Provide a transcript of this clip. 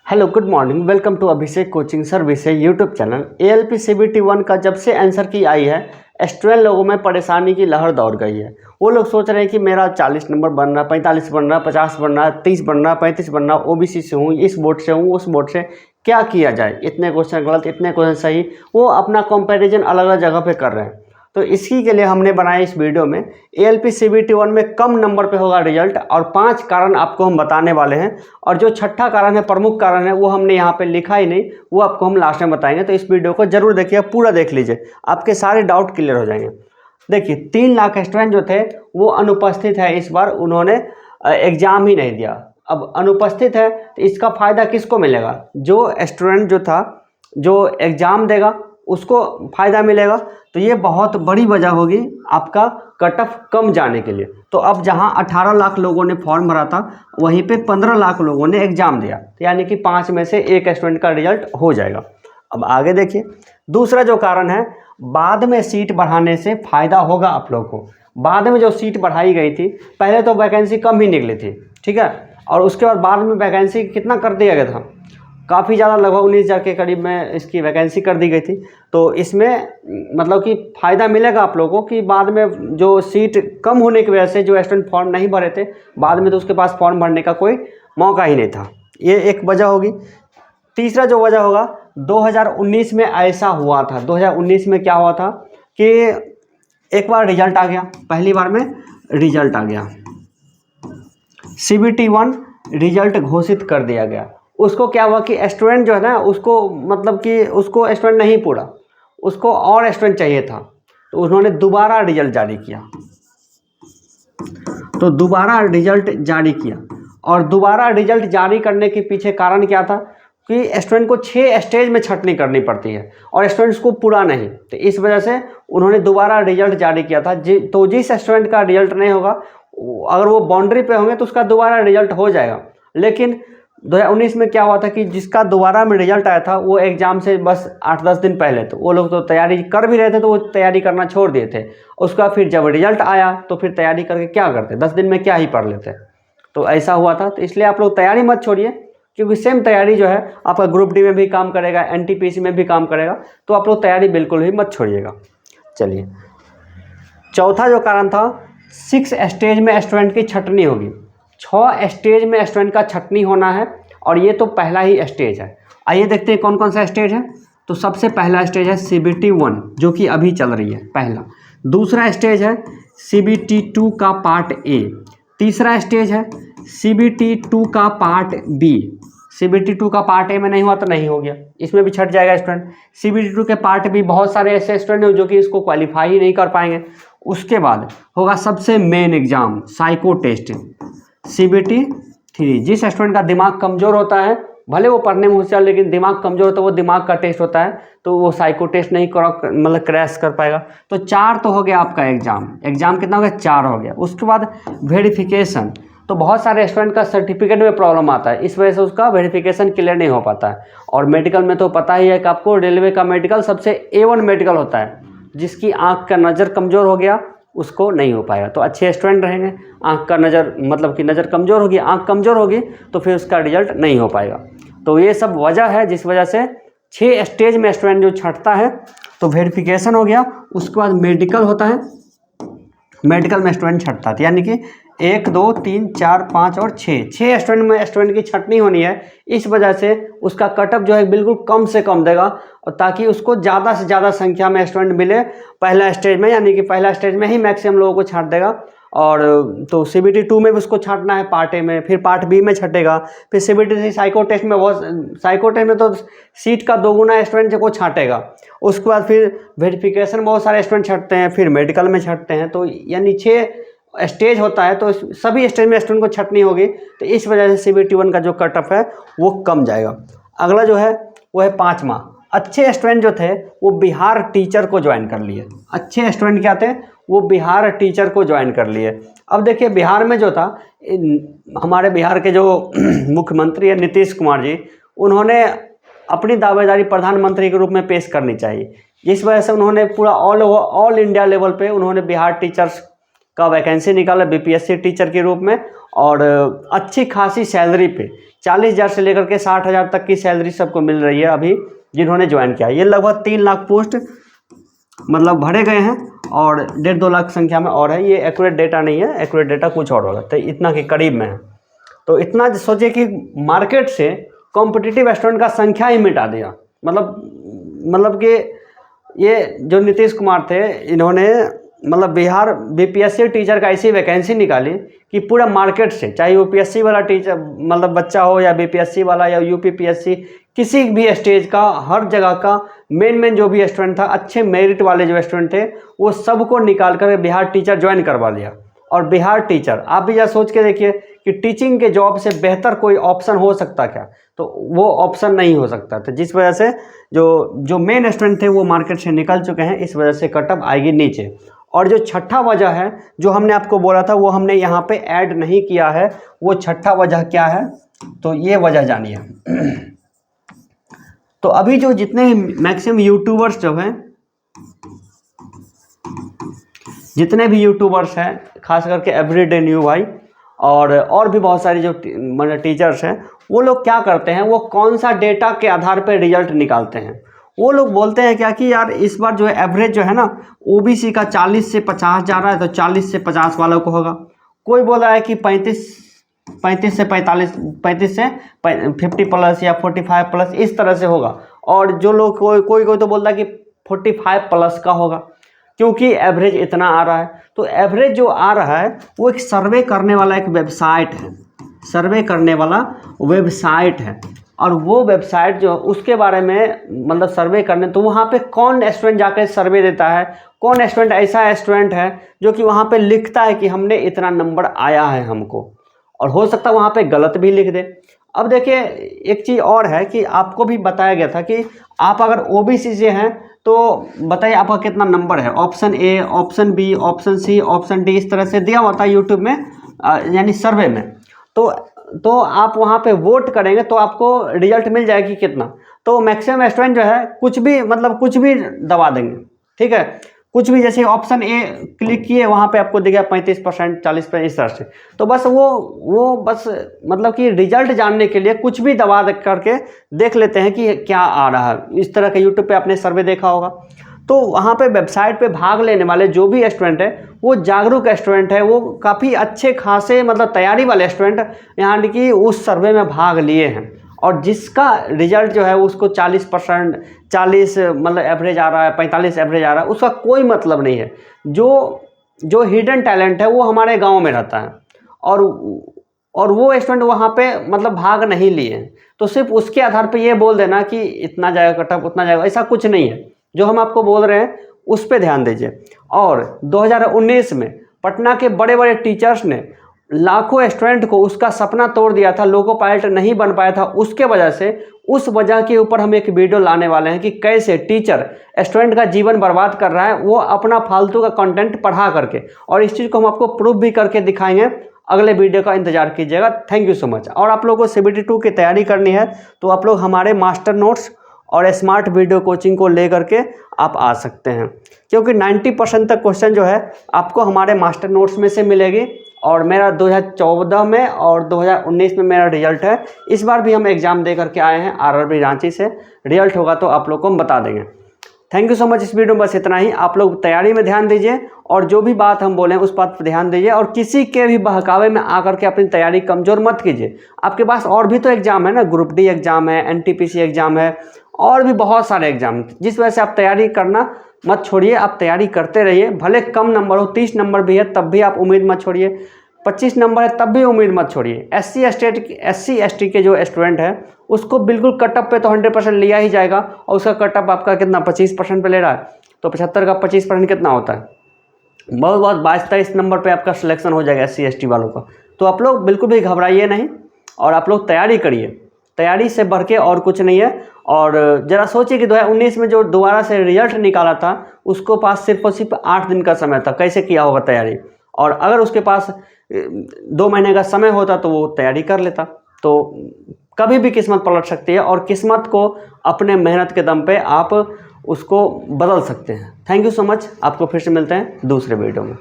Hello good morning, welcome to Abhishek coaching service YouTube channel. ALP CBT 1 का जब से answer की आई है, स्टूडेंट लोगों में परेशानी की लहर दौड़ गई है। वो लोग सोच रहे हैं कि मेरा 40 नंबर बन रहा, 45 बन रहा, 50 बन रहा, 30 बन रहा, 35 बन रहा, OBC से हूँ, इस बोर्ड से हूँ, उस बोर्ड से, क्या किया जाए। इतने क्वेश्चन गलत, इतने क्वेश्चन सही, वो अपना कंपैरिजन अलग अलग जगह पे कर रहे हैं। तो इसी के लिए हमने बनाया इस वीडियो में ALP CBT 1 में कम नंबर पे होगा रिजल्ट, और 5 कारण आपको हम बताने वाले हैं। और जो छठा कारण है, प्रमुख कारण है, वो हमने यहाँ पे लिखा ही नहीं, वो आपको हम लास्ट में बताएंगे। तो इस वीडियो को जरूर देखिए, पूरा देख लीजिए, आपके सारे डाउट क्लियर हो जाएंगे। देखिए 3 लाख स्टूडेंट जो थे वो अनुपस्थित है इस बार, उन्होंने एग्जाम ही नहीं दिया। अब अनुपस्थित है तो इसका फायदा किसको मिलेगा? जो स्टूडेंट जो था, जो एग्जाम देगा उसको फायदा मिलेगा। तो ये बहुत बड़ी वजह होगी आपका कट ऑफ कम जाने के लिए। तो अब जहां 18 लाख लोगों ने फॉर्म भरा था, वहीं पे 15 लाख लोगों ने एग्जाम दिया, यानी कि 5 में से 1 स्टूडेंट का रिजल्ट हो जाएगा। अब आगे देखिए, दूसरा जो कारण है, बाद में सीट बढ़ाने से फायदा होगा आप लोगों को। बाद में जो सीट बढ़ाई गई थी, पहले तो वैकेंसी कम ही निकली थी, ठीक है, और उसके बाद में वैकेंसी कितना कर दिया गया था, काफ़ी ज़्यादा, लगभग 19,000 के करीब में इसकी वैकेंसी कर दी गई थी। तो इसमें मतलब कि फ़ायदा मिलेगा आप लोगों को कि बाद में जो सीट कम होने की वजह से जो स्टूडेंट फॉर्म नहीं भरे थे, बाद में तो उसके पास फॉर्म भरने का कोई मौका ही नहीं था। ये एक वजह होगी। तीसरा जो वजह होगा, 2019 में ऐसा हुआ था। 2019 में क्या हुआ था कि एक बार रिजल्ट आ गया, पहली बार में रिजल्ट आ गया, CBT 1 रिजल्ट घोषित कर दिया गया। उसको क्या हुआ कि स्टूडेंट जो है ना, उसको मतलब कि उसको स्टूडेंट नहीं पूरा, उसको और स्टूडेंट चाहिए था, तो उन्होंने दोबारा रिजल्ट जारी किया। तो दोबारा रिजल्ट जारी किया, और दोबारा रिजल्ट जारी करने के पीछे कारण क्या था कि स्टूडेंट को 6 स्टेज में छंटनी करनी पड़ती है और स्टूडेंट्स को पूरा नहीं। तो इस वजह से उन्होंने दोबारा रिजल्ट जारी किया था। तो जिस स्टूडेंट का रिजल्ट नहीं होगा, अगर वो बाउंड्री पे होंगे तो उसका दोबारा रिजल्ट हो जाएगा। लेकिन 2019 में क्या हुआ था कि जिसका दोबारा में रिजल्ट आया था, वो एग्ज़ाम से बस 8-10 दिन पहले, तो वो लोग तो तैयारी कर भी रहे थे, तो वो तैयारी करना छोड़ दिए थे। उसका फिर जब रिजल्ट आया तो फिर तैयारी करके क्या करते, 10 दिन में क्या ही पढ़ लेते। तो ऐसा हुआ था। तो इसलिए आप लोग तैयारी मत छोड़िए, क्योंकि सेम तैयारी जो है आपका ग्रुप डी में भी काम करेगा, NTPC में भी काम करेगा। तो आप लोग तैयारी बिल्कुल भी मत छोड़िएगा। चलिए, चौथा जो कारण था, 6 स्टेज में स्टूडेंट की छंटनी होगी। 6 स्टेज में स्टूडेंट का छंटनी होना है, और ये तो पहला ही स्टेज है। आइए देखते हैं कौन कौन सा स्टेज है। तो सबसे पहला स्टेज है CBT 1, जो कि अभी चल रही है, पहला। दूसरा स्टेज है CBT 2 का पार्ट A। तीसरा स्टेज है CBT 2 का पार्ट B। CBT 2 का पार्ट A में नहीं हुआ तो नहीं हो गया, इसमें भी छट जाएगा स्टूडेंट। CBT 2 के पार्ट B, बहुत सारे ऐसे स्टूडेंट हैं जो कि इसको क्वालिफाई ही नहीं कर पाएंगे। उसके बाद होगा सबसे main exam, psycho test, CBT 3। जिस स्टूडेंट का दिमाग कमज़ोर होता है, भले वो पढ़ने में होशियार, लेकिन दिमाग कमज़ोर होता है, वो दिमाग का टेस्ट होता है, तो वो साइको टेस्ट नहीं मतलब क्रैश कर पाएगा। तो 4 तो हो गया आपका एग्जाम कितना हो गया, 4 हो गया। उसके बाद वेरिफिकेशन। तो बहुत सारे स्टूडेंट का सर्टिफिकेट में प्रॉब्लम आता है, इस वजह से उसका वेरिफिकेशन क्लियर नहीं हो पाता है। और मेडिकल में तो पता ही है कि आपको, रेलवे का मेडिकल सबसे A1 मेडिकल होता है। जिसकी आँख का नज़र कमज़ोर हो गया उसको नहीं हो पाएगा। तो अच्छे स्टूडेंट रहेंगे, आँख का नज़र मतलब कि नज़र कमज़ोर होगी, आँख कमज़ोर होगी, तो फिर उसका रिजल्ट नहीं हो पाएगा। तो ये सब वजह है जिस वजह से 6 स्टेज में स्टूडेंट जो छंटता है। तो वेरिफिकेशन हो गया, उसके बाद मेडिकल होता है, मेडिकल में स्टूडेंट छंटता है, यानी कि 1, 2, 3, 4, 5 और 6 स्टूडेंट में स्टूडेंट की छंटनी होनी है। इस वजह से उसका कटअप जो है बिल्कुल कम से कम देगा, और ताकि उसको ज़्यादा से ज़्यादा संख्या में स्टूडेंट मिले पहला स्टेज में, यानी कि पहला स्टेज में ही मैक्सिमम लोगों को छांट देगा। और तो CBT 2 में भी उसको छांटना है, पार्ट A में, फिर पार्ट B में छटेगा, फिर CBT 3 साइको टेस्ट में, साइको टेस्ट में तो सीट का 2 गुना स्टूडेंट को छांटेगा। उसके बाद फिर वेरिफिकेशन बहुत सारे स्टूडेंट छटते हैं, फिर मेडिकल में छटते हैं। तो यानी 6 स्टेज होता है, तो सभी स्टेज में स्टूडेंट को छटनी होगी। तो इस वजह से CBT 1 का जो कट ऑफ है वो कम जाएगा। अगला जो है वो है 5वां। अच्छे स्टूडेंट जो थे वो बिहार टीचर को ज्वाइन कर लिए। अच्छे स्टूडेंट क्या थे, वो बिहार टीचर को ज्वाइन कर लिए। अब देखिए, बिहार में जो था, हमारे बिहार के जो मुख्यमंत्री है नीतीश कुमार जी, उन्होंने अपनी दावेदारी प्रधानमंत्री के रूप में पेश करनी चाहिए। जिस वजह से उन्होंने पूरा ऑल इंडिया लेवल पे उन्होंने बिहार टीचर्स का वैकेंसी निकाला BPSC टीचर के रूप में, और अच्छी खासी सैलरी पे, 40,000 से लेकर के 60,000 तक की सैलरी सबको मिल रही है अभी जिन्होंने ज्वाइन किया। ये लगभग 3 लाख पोस्ट मतलब भरे गए हैं और 1.5-2 लाख संख्या में और है। ये एक्यूरेट डेटा नहीं है, एक्यूरेट डेटा कुछ और होगा, तो इतना के करीब में है। तो इतना सोचिए कि मार्केट से कॉम्पिटिटिव स्टूडेंट का संख्या ही मिटा दिया। मतलब कि ये जो नीतीश कुमार थे, इन्होंने मतलब बिहार बीपीएससी टीचर का ऐसी वैकेंसी निकाली कि पूरा मार्केट से, चाहे यूपीएससी वाला टीचर मतलब बच्चा हो या बीपीएससी वाला या यूपीपीएससी, किसी भी स्टेज का, हर जगह का मेन जो भी स्टूडेंट था, अच्छे मेरिट वाले जो स्टूडेंट थे, वो सबको निकाल कर बिहार टीचर ज्वाइन करवा लिया। और बिहार टीचर, आप भी जरा सोच के देखिए कि टीचिंग के जॉब से बेहतर कोई ऑप्शन हो सकता क्या? तो वो ऑप्शन नहीं हो सकता था, जिस वजह से जो मेन स्टूडेंट थे वो मार्केट से निकल चुके हैं। इस वजह से कटअप आएगी नीचे। और जो छठा वजह है जो हमने आपको बोला था, वो हमने यहाँ पे ऐड नहीं किया है। वो छठा वजह क्या है, तो ये वजह जानिए। तो अभी जो जितने मैक्सिमम यूट्यूबर्स जो हैं, जितने भी यूट्यूबर्स हैं, खास करके एवरीडे न्यू भाई और भी बहुत सारे जो मतलब टीचर्स हैं, वो लोग क्या करते हैं, वो कौन सा डेटा के आधार पर रिजल्ट निकालते हैं। वो लोग बोलते हैं क्या कि यार इस बार जो है एवरेज जो है ना, ओबीसी का 40 से 50 जा रहा है, तो 40 से 50 वालों को होगा। कोई बोल रहा है कि 35 से 45, 35 से 50 प्लस या 45 प्लस, इस तरह से होगा। और जो लोग कोई तो बोल रहा है कि 45 प्लस का होगा, क्योंकि एवरेज इतना आ रहा है। तो एवरेज जो आ रहा है वो एक सर्वे करने वाला एक वेबसाइट है, सर्वे करने वाला वेबसाइट है। और वो वेबसाइट जो उसके बारे में मतलब सर्वे करने, तो वहाँ पे कौन स्टूडेंट जाकर सर्वे देता है, कौन स्टूडेंट ऐसा स्टूडेंट है जो कि वहाँ पे लिखता है कि हमने इतना नंबर आया है हमको, और हो सकता है वहाँ पे गलत भी लिख दे। अब देखिए एक चीज़ और है कि आपको भी बताया गया था कि आप अगर ओबीसी से हैं तो बताइए आपका कितना नंबर है। Option A, option B, option C, option D, इस तरह से दिया हुआ था यूट्यूब में, यानी सर्वे में। तो आप वहाँ पे वोट करेंगे तो आपको रिजल्ट मिल जाएगी कितना। तो मैक्सिमम स्टूडेंट जो है कुछ भी मतलब कुछ भी दबा देंगे, ठीक है, कुछ भी। जैसे ऑप्शन ए क्लिक किए, वहाँ पे आपको दिखेगा 35%, 40%, इस तरह से। तो बस वो बस मतलब कि रिजल्ट जानने के लिए कुछ भी दबा करके देख लेते हैं कि क्या आ रहा है। इस तरह के यूट्यूब पे आपने सर्वे देखा होगा। तो वहाँ पे वेबसाइट पे भाग लेने वाले जो भी स्टूडेंट है, वो जागरूक स्टूडेंट है, वो काफ़ी अच्छे खासे मतलब तैयारी वाले स्टूडेंट यानी कि उस सर्वे में भाग लिए हैं। और जिसका रिजल्ट जो है उसको 40%, 40 मतलब एवरेज आ रहा है, 45 एवरेज आ रहा है, उसका कोई मतलब नहीं है। जो हिडन टैलेंट है वो हमारे गांव में रहता है, और वो स्टूडेंट वहाँ पे मतलब भाग नहीं लिए हैं, तो सिर्फ उसके आधार पे ये बोल देना कि इतना जाएगा कटअप, उतना जाएगा, ऐसा कुछ नहीं है। जो हम आपको बोल रहे हैं उस पर ध्यान दीजिए। और 2019 में पटना के बड़े बड़े टीचर्स ने लाखों स्टूडेंट को उसका सपना तोड़ दिया था, लोको पायलट नहीं बन पाया था, उसके वजह से उस वजह के ऊपर हम एक वीडियो लाने वाले हैं कि कैसे टीचर स्टूडेंट का जीवन बर्बाद कर रहा है, वो अपना फालतू का कंटेंट पढ़ा करके। और इस चीज़ को हम आपको प्रूफ भी करके दिखाएंगे। अगले वीडियो का इंतजार कीजिएगा। Thank you so much. और आप लोगों को CBT 2 की तैयारी करनी है तो आप लोग हमारे मास्टर नोट्स और स्मार्ट वीडियो कोचिंग को ले करके आप आ सकते हैं, क्योंकि 90% तक क्वेश्चन जो है आपको हमारे मास्टर नोट्स में से मिलेगी। और मेरा 2014 में और 2019 में मेरा रिजल्ट है। इस बार भी हम एग्ज़ाम दे करके आए हैं RRB रांची से। रिजल्ट होगा तो आप लोग को हम बता देंगे। Thank you so much. इस वीडियो में बस इतना ही। आप लोग तैयारी में ध्यान दीजिए और जो भी बात हम बोलें उस बात पर ध्यान दीजिए, और किसी के भी बहकावे में आकर के अपनी तैयारी कमज़ोर मत कीजिए। आपके पास और भी तो एग्ज़ाम है ना, ग्रुप डी एग्ज़ाम है, NTPC एग्ज़ाम है, और भी बहुत सारे एग्जाम, जिस वजह से आप तैयारी करना मत छोड़िए। आप तैयारी करते रहिए, भले कम नंबर हो, 30 नंबर भी है तब भी आप उम्मीद मत छोड़िए, 25 नंबर है तब भी उम्मीद मत छोड़िए। SC ST के जो स्टूडेंट है उसको बिल्कुल कटअप पे तो 100% लिया ही जाएगा। और उसका कटअप आपका कितना 25% पे ले रहा है, तो 75 का 25% कितना होता है, बहुत 22-23 नंबर पे आपका सिलेक्शन हो जाएगा SC ST वालों का। तो आप लोग बिल्कुल भी घबराइए नहीं, और आप लोग तैयारी करिए। तैयारी से बढ़ के और कुछ नहीं है। और ज़रा सोचिए कि 2019 में जो दोबारा से रिजल्ट निकाला था उसको पास सिर्फ और सिर्फ 8 दिन का समय था, कैसे किया होगा तैयारी। और अगर उसके पास 2 महीने का समय होता तो वो तैयारी कर लेता। तो कभी भी किस्मत पलट सकती है, और किस्मत को अपने मेहनत के दम पे आप उसको बदल सकते हैं। Thank you so much. आपको फिर से मिलते हैं दूसरे वीडियो में।